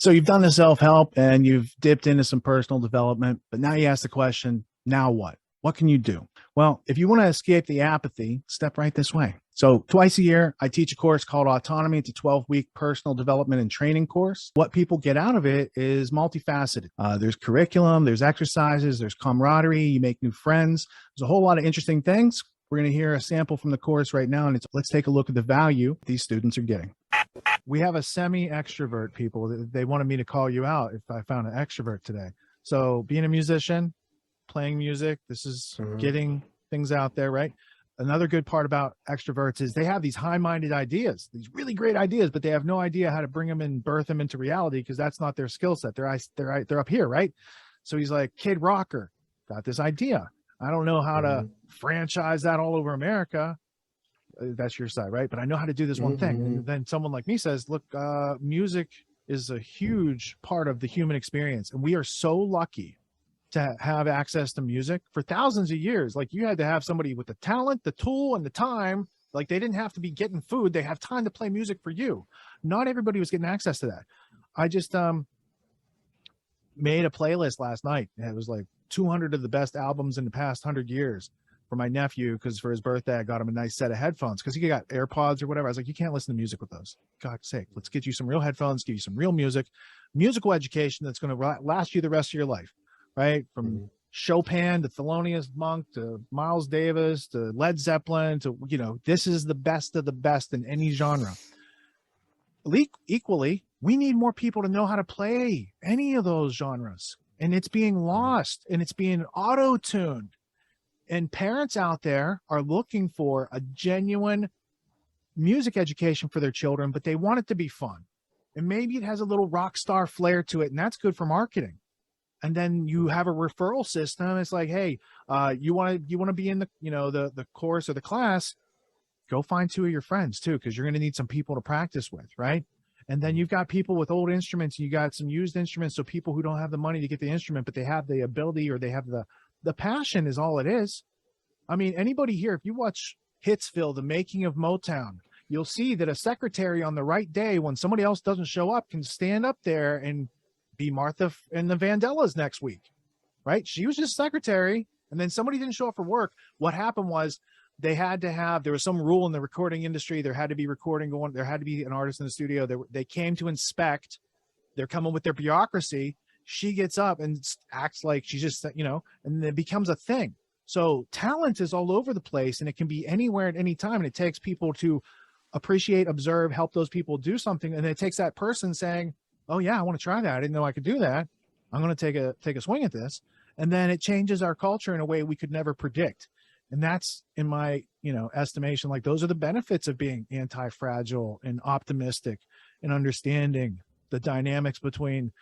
So you've done the self-help and you've dipped into some personal development, but now you ask the question, now what? What can you do? Well, if you want to escape the apathy, step right this way. So twice a year, I teach a course called Autonomy. It's a 12-week personal development and training course. What people get out of it is multifaceted. There's curriculum, there's exercises, there's camaraderie, you make new friends. There's a whole lot of interesting things. We're going to hear a sample from the course right now, and let's take a look at the value these students are getting. We have a semi-extrovert people. They wanted me to call you out if I found an extrovert today. So being a musician, playing music, this is getting things out there, right? Another good part about extroverts is they have these high-minded ideas, these really great ideas, but they have no idea how to bring them and birth them into reality because that's not their skill set. They're up here, right? So he's like, Kid Rocker, got this idea. I don't know how to franchise that all over America. That's your side, right? But I know how to do this one thing. And then someone like me says, look, music is a huge part of the human experience. And we are so lucky to have access to music for thousands of years. Like you had to have somebody with the talent, the tool, and the time. Like they didn't have to be getting food. They have time to play music for you. Not everybody was getting access to that. I just made a playlist last night. And it was like 200 of the best albums in the past 100 years. For my nephew, because for his birthday, I got him a nice set of headphones because he got AirPods or whatever. I was like, you can't listen to music with those. God's sake, let's get you some real headphones, give you some real music, musical education that's going to last you the rest of your life, right? From Chopin to Thelonious Monk to Miles Davis to Led Zeppelin to, this is the best of the best in any genre. Equally, we need more people to know how to play any of those genres. And it's being lost and it's being auto-tuned. And parents out there are looking for a genuine music education for their children, but they want it to be fun. And maybe it has a little rock star flair to it, and that's good for marketing. And then you have a referral system. It's like, hey, you want to be in the course or the class, go find 2 of your friends too, because you're going to need some people to practice with, right? And then you've got people with old instruments, and you got some used instruments. So people who don't have the money to get the instrument, but they have the ability or they have the passion is all it is. I mean, anybody here, if you watch Hitsville, the making of Motown, you'll see that a secretary on the right day when somebody else doesn't show up can stand up there and be Martha and the Vandellas next week, right? She was just secretary, and then somebody didn't show up for work. What happened was there was some rule in the recording industry. There had to be recording going. There had to be an artist in the studio. They came to inspect. They're coming with their bureaucracy. She gets up and acts like she's just, and it becomes a thing. So talent is all over the place, and it can be anywhere at any time. And it takes people to appreciate, observe, help those people do something. And it takes that person saying, oh yeah, I want to try that. I didn't know I could do that. I'm going to take a swing at this. And then it changes our culture in a way we could never predict. And that's, in my, estimation, like those are the benefits of being anti-fragile and optimistic and understanding the dynamics between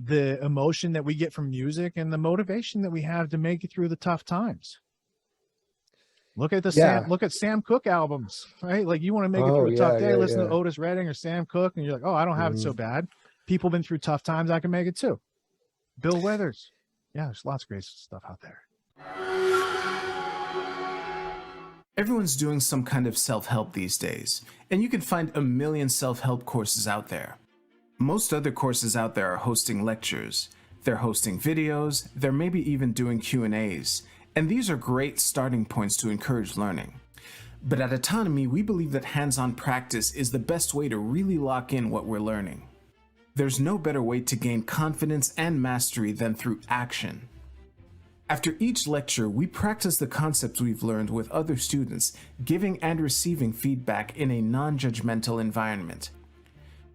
the emotion that we get from music and the motivation that we have to make it through the tough times. Look at Sam Cooke albums, right? Like you want to make it through a tough day, listen to Otis Redding or Sam Cooke, and you're like, oh, I don't have it so bad. People been through tough times, I can make it too. Bill Withers. Yeah, there's lots of great stuff out there. Everyone's doing some kind of self-help these days, and you can find a million self-help courses out there. Most other courses out there are hosting lectures, they're hosting videos, they're maybe even doing Q&As, and these are great starting points to encourage learning. But at Autonomy, we believe that hands-on practice is the best way to really lock in what we're learning. There's no better way to gain confidence and mastery than through action. After each lecture, we practice the concepts we've learned with other students, giving and receiving feedback in a non-judgmental environment.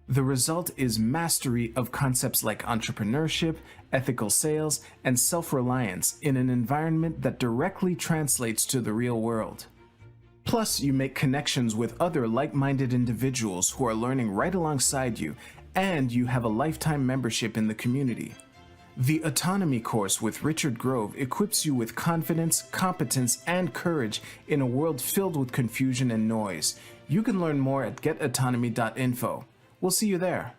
The result is mastery of concepts like entrepreneurship, ethical sales, and self-reliance in an environment that directly translates to the real world. Plus, you make connections with other like-minded individuals who are learning right alongside you, and you have a lifetime membership in the community. The Autonomy course with Richard Grove equips you with confidence, competence, and courage in a world filled with confusion and noise. You can learn more at getautonomy.info. We'll see you there.